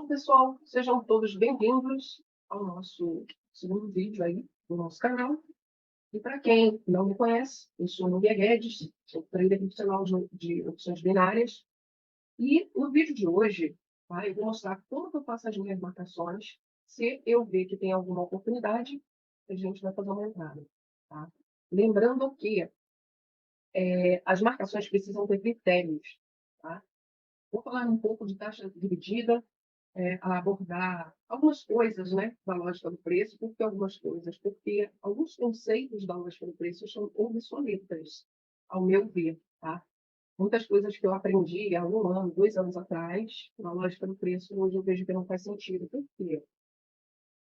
Bom, pessoal, sejam todos bem-vindos ao nosso segundo vídeo aí do nosso canal. E para quem não me conhece, eu sou Nubia Guedes, sou trader profissional de opções binárias. E no vídeo de hoje, tá, eu vou mostrar como que eu faço as minhas marcações. Se eu ver que tem alguma oportunidade, a gente vai fazer uma entrada. Tá? Lembrando que as marcações precisam ter critérios. Tá? Vou falar um pouco de taxa dividida, a abordar algumas coisas, né, da lógica do preço. Por que algumas coisas? Porque alguns conceitos da lógica do preço são obsoletas, ao meu ver, tá? Muitas coisas que eu aprendi há 1 ano, 2 anos atrás, na lógica do preço, hoje eu vejo que não faz sentido. Por quê?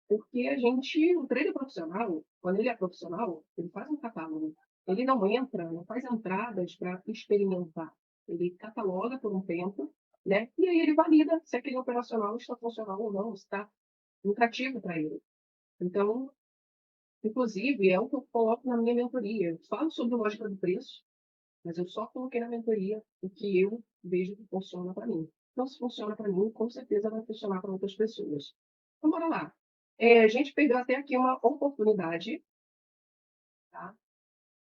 Porque o trader profissional, quando ele é profissional, ele faz um catálogo. Ele não entra, não faz entradas para experimentar. Ele cataloga por um tempo, né? E aí ele valida se aquele operacional está funcional ou não, está lucrativo para ele. Então, inclusive, é o que eu coloco na minha mentoria. Eu falo sobre lógica do preço, mas eu só coloquei na mentoria o que eu vejo que funciona para mim. Então, se funciona para mim, com certeza vai funcionar para outras pessoas. Então, bora lá. A gente perdeu até aqui uma oportunidade, tá?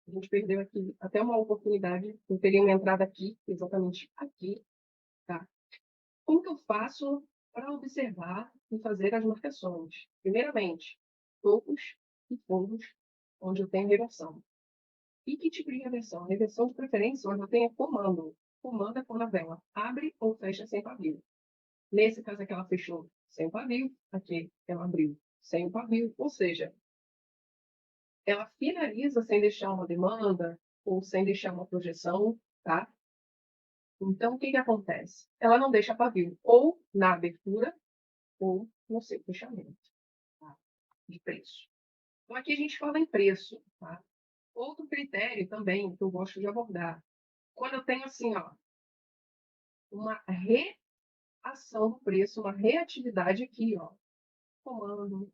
A gente perdeu aqui até uma oportunidade. Eu teria uma entrada aqui, exatamente aqui, tá? Como que eu faço para observar e fazer as marcações? Primeiramente, topos e fundos, onde eu tenho reversão. E que tipo de reversão? Reversão de preferência, onde eu tenho comando. Comando é quando a vela abre ou fecha sem pavio. Nesse caso aqui, ela fechou sem o pavio. Aqui, ela abriu sem o pavio. Ou seja, ela finaliza sem deixar uma demanda ou sem deixar uma projeção, tá? Então, o que acontece? Ela não deixa pavio ou na abertura ou no seu fechamento, tá? De preço. Então, aqui a gente fala em preço, tá? Outro critério também que eu gosto de abordar, quando eu tenho assim, ó, uma reação do preço, uma reatividade aqui, ó, comando,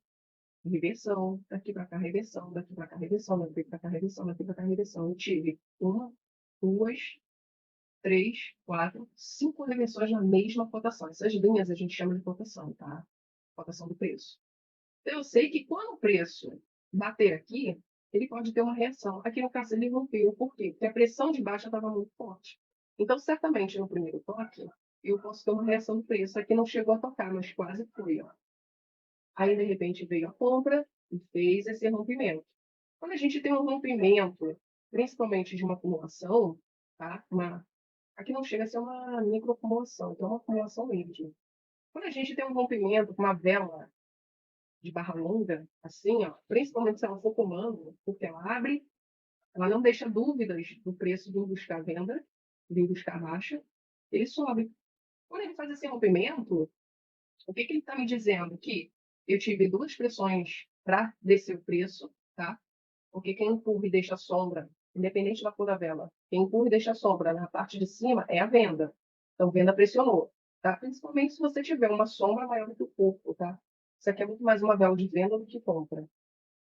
reversão, daqui para cá, reversão, daqui para cá, reversão, daqui para cá, reversão, daqui para cá, reversão. Eu tive 1, 2, 3, 4, 5 reversões na mesma cotação. Essas linhas a gente chama de cotação, tá? Cotação do preço. Então, eu sei que quando o preço bater aqui, ele pode ter uma reação. Aqui no caso ele rompeu. Por quê? Porque a pressão de baixa estava muito forte. Então, certamente, no primeiro toque, eu posso ter uma reação do preço. Aqui não chegou a tocar, mas quase foi. Ó. Aí, de repente, veio a compra e fez esse rompimento. Quando a gente tem um rompimento, principalmente de uma acumulação, tá? Aqui não chega a ser uma microacumulação, então é uma acumulação livre. Quando a gente tem um rompimento com uma vela de barra longa, assim, ó, principalmente se ela for comando, porque ela abre, ela não deixa dúvidas do preço vir buscar a venda, vir buscar a baixa, ele sobe. Quando ele faz esse rompimento, o que ele está me dizendo? Que eu tive 2 pressões para descer o preço, tá? Porque quem empurra e deixa a sombra, independente da cor da vela, quem empurra e deixa a sombra na parte de cima é a venda. Então, venda pressionou, tá? Principalmente se você tiver uma sombra maior do que o corpo, tá? Isso aqui é muito mais uma vela de venda do que compra.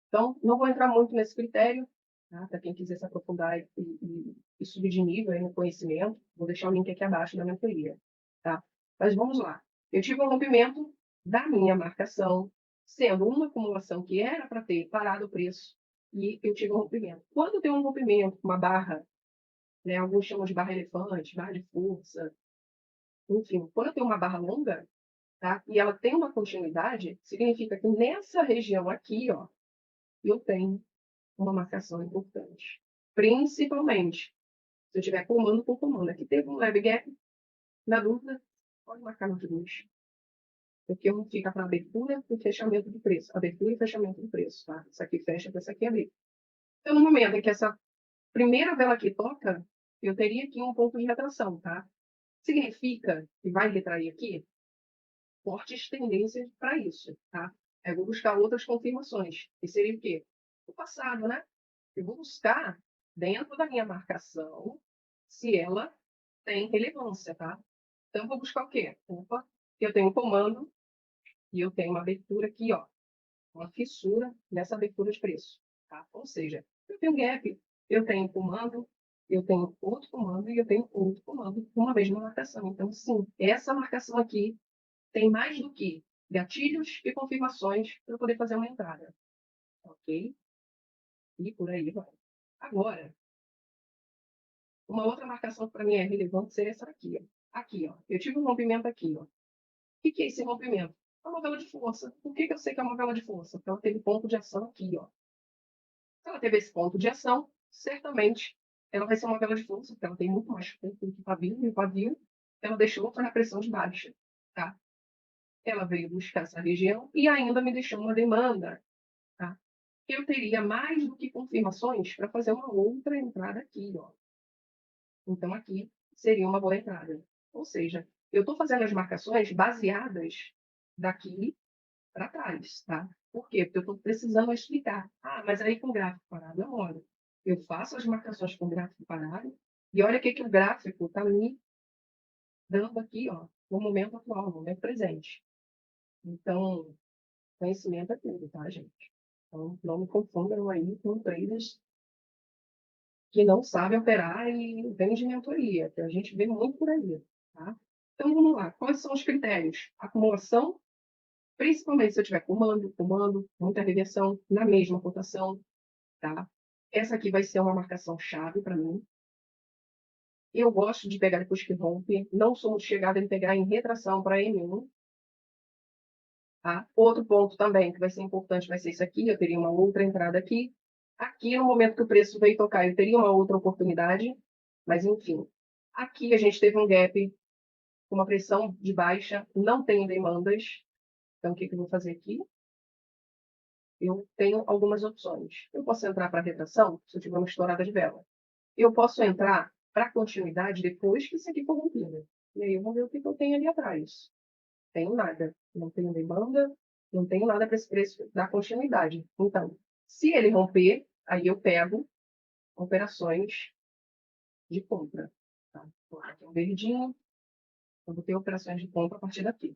Então, não vou entrar muito nesse critério, tá? Para quem quiser se aprofundar e subir de nível aí no conhecimento, vou deixar o link aqui abaixo da mentoria, tá? Mas vamos lá. Eu tive um rompimento da minha marcação, sendo uma acumulação que era para ter parado o preço, e eu tive um rompimento. Quando tem um rompimento, uma barra, né, alguns chamam de barra elefante, barra de força, enfim, quando tem uma barra longa, tá, e ela tem uma continuidade, significa que nessa região aqui, ó, eu tenho uma marcação importante. Principalmente se eu tiver comando por comando. Aqui teve um leve gap, na dúvida, pode marcar no 2. Porque um fica para abertura e fechamento do preço. Abertura e fechamento do preço, tá? Isso aqui fecha, essa aqui abre. Então, no momento em que essa primeira vela aqui toca, eu teria aqui um ponto de retração, tá? Significa que vai retrair aqui fortes tendências para isso, tá? Eu vou buscar outras confirmações. E seria o quê? O passado, né? Eu vou buscar dentro da minha marcação se ela tem relevância, tá? Então, eu vou buscar o quê? Opa, eu tenho um comando e eu tenho uma abertura aqui, ó. Uma fissura nessa abertura de preço, tá? Ou seja, eu tenho gap, eu tenho comando, eu tenho outro comando e eu tenho outro comando com uma mesma marcação. Então, sim, essa marcação aqui tem mais do que gatilhos e confirmações para eu poder fazer uma entrada. Ok? E por aí vai. Agora, uma outra marcação que para mim é relevante seria essa aqui, ó. Aqui, ó. Eu tive um rompimento aqui, ó. O que é esse rompimento? É uma vela de força. Por que eu sei que é uma vela de força? Porque ela teve ponto de ação aqui, ó. Se ela teve esse ponto de ação, certamente ela vai ser uma vela de força, porque ela tem muito mais ponto do que pavio, e o pavio ela deixou para a pressão de baixa, tá? Ela veio buscar essa região e ainda me deixou uma demanda, tá? Eu teria mais do que confirmações para fazer uma outra entrada aqui, ó. Então, aqui seria uma boa entrada. Ou seja, eu estou fazendo as marcações baseadas daqui para trás, tá? Por quê? Porque eu estou precisando explicar. Ah, mas aí com gráfico parado é mole. Eu faço as marcações com gráfico parado e olha o que o gráfico está me dando aqui, ó, no momento atual, no momento presente. Então, conhecimento é tudo, tá, gente? Então, não me confundam aí com traders que não sabem operar e vêm de mentoria, que a gente vê muito por aí, tá? Então, vamos lá. Quais são os critérios? Acumulação, principalmente se eu tiver comando, muita reversão na mesma cotação, tá? Essa aqui vai ser uma marcação chave para mim. Eu gosto de pegar depois que rompe. Não sou muito chegada em pegar em retração para M1, tá? Outro ponto também que vai ser importante vai ser isso aqui. Eu teria uma outra entrada aqui. Aqui, no momento que o preço veio tocar, eu teria uma outra oportunidade. Mas, enfim. Aqui a gente teve um gap com uma pressão de baixa. Não tenho demandas. Então, o que eu vou fazer aqui? Eu tenho algumas opções. Eu posso entrar para retração, se eu tiver uma estourada de vela. Eu posso entrar para continuidade depois que isso aqui for rompido. E aí eu vou ver o que eu tenho ali atrás. Tenho nada. Não tenho demanda, não tenho nada para esse preço da continuidade. Então, se ele romper, aí eu pego operações de compra. Tá? Vou aqui um verdinho, eu vou ter operações de compra a partir daqui.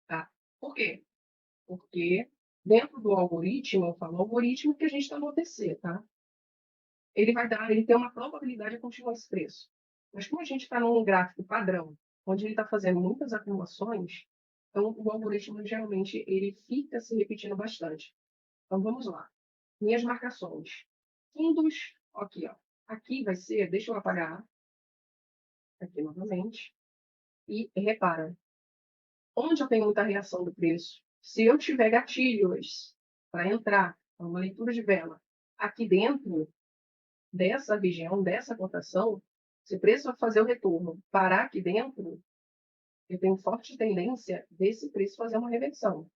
Tá? Por quê? Porque dentro do algoritmo, eu falo algoritmo que a gente está no OTC, tá? Ele tem uma probabilidade de continuar esse preço. Mas como a gente está num gráfico padrão, onde ele está fazendo muitas acumulações, então o algoritmo geralmente ele fica se repetindo bastante. Então vamos lá. Minhas marcações. Fundos, aqui, ó. Aqui vai ser, deixa eu apagar aqui novamente. E repara, onde eu tenho muita reação do preço, se eu tiver gatilhos para entrar, uma leitura de vela, aqui dentro, dessa região, dessa cotação, se o preço vai fazer o retorno parar aqui dentro, eu tenho forte tendência desse preço fazer uma reversão.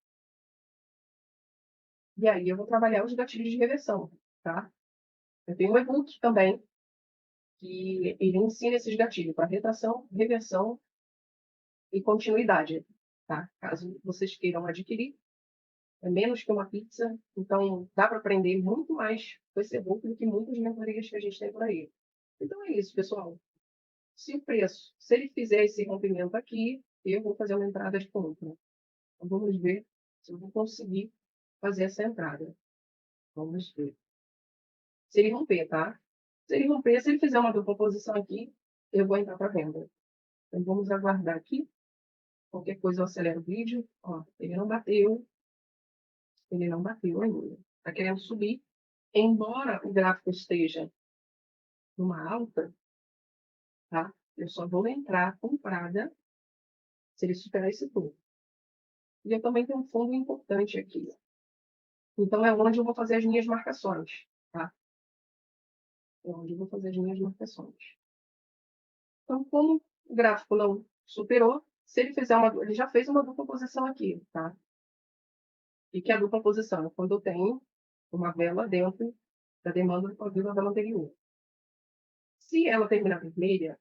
E aí eu vou trabalhar os gatilhos de reversão, tá? Eu tenho um e-book também, que ele ensina esses gatilhos para retração, reversão e continuidade, tá? Caso vocês queiram adquirir, é menos que uma pizza, então dá para aprender muito mais com esse e-book do que muitas mentorias que a gente tem por aí. Então é isso, pessoal. Se o preço, se ele fizer esse rompimento aqui, eu vou fazer uma entrada de compra. Então, vamos ver se eu vou conseguir fazer essa entrada. Vamos ver. Se ele romper, tá? Se ele romper, se ele fizer uma dupla posição aqui, eu vou entrar para venda. Então, vamos aguardar aqui. Qualquer coisa eu acelero o vídeo. Ó, ele não bateu. Ele não bateu ainda. Está querendo subir. Embora o gráfico esteja numa alta, tá? Eu só vou entrar comprada se ele superar esse topo. E eu também tenho um fundo importante aqui. Então, é onde eu vou fazer as minhas marcações, tá? É onde eu vou fazer as minhas marcações. Então, como o gráfico não superou, se ele fizer uma... Ele já fez uma dupla posição aqui, tá? E que é a dupla posição? É quando eu tenho uma vela dentro da demanda do pavio da vela anterior. Se ela terminar vermelha,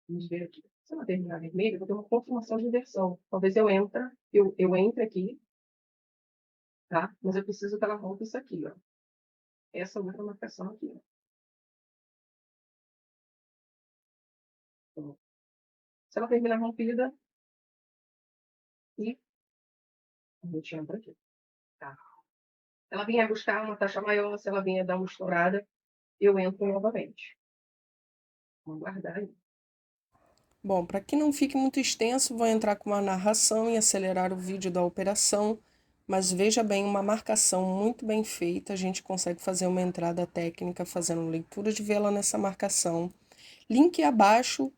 vamos ver aqui. Se ela terminar vermelha, eu vou ter uma confirmação de inversão. Talvez eu entre aqui, tá? Mas eu preciso que ela rompa isso aqui, ó. Essa outra marcação aqui, ó. Então, se ela terminar rompida, e a gente entra aqui, tá? Se ela vier buscar uma taxa maior, se ela vier dar uma estourada, eu entro novamente. Vamos guardar aí. Bom, para que não fique muito extenso, vou entrar com uma narração e acelerar o vídeo da operação, mas veja bem, uma marcação muito bem feita, a gente consegue fazer uma entrada técnica fazendo leitura de vela nessa marcação. Link abaixo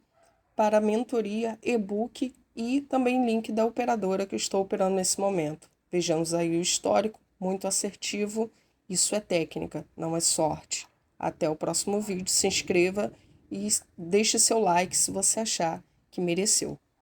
para a mentoria, e-book e também link da operadora que eu estou operando nesse momento. Vejamos aí o histórico, muito assertivo, isso é técnica, não é sorte. Até o próximo vídeo, se inscreva e deixe seu like se você achar que mereceu.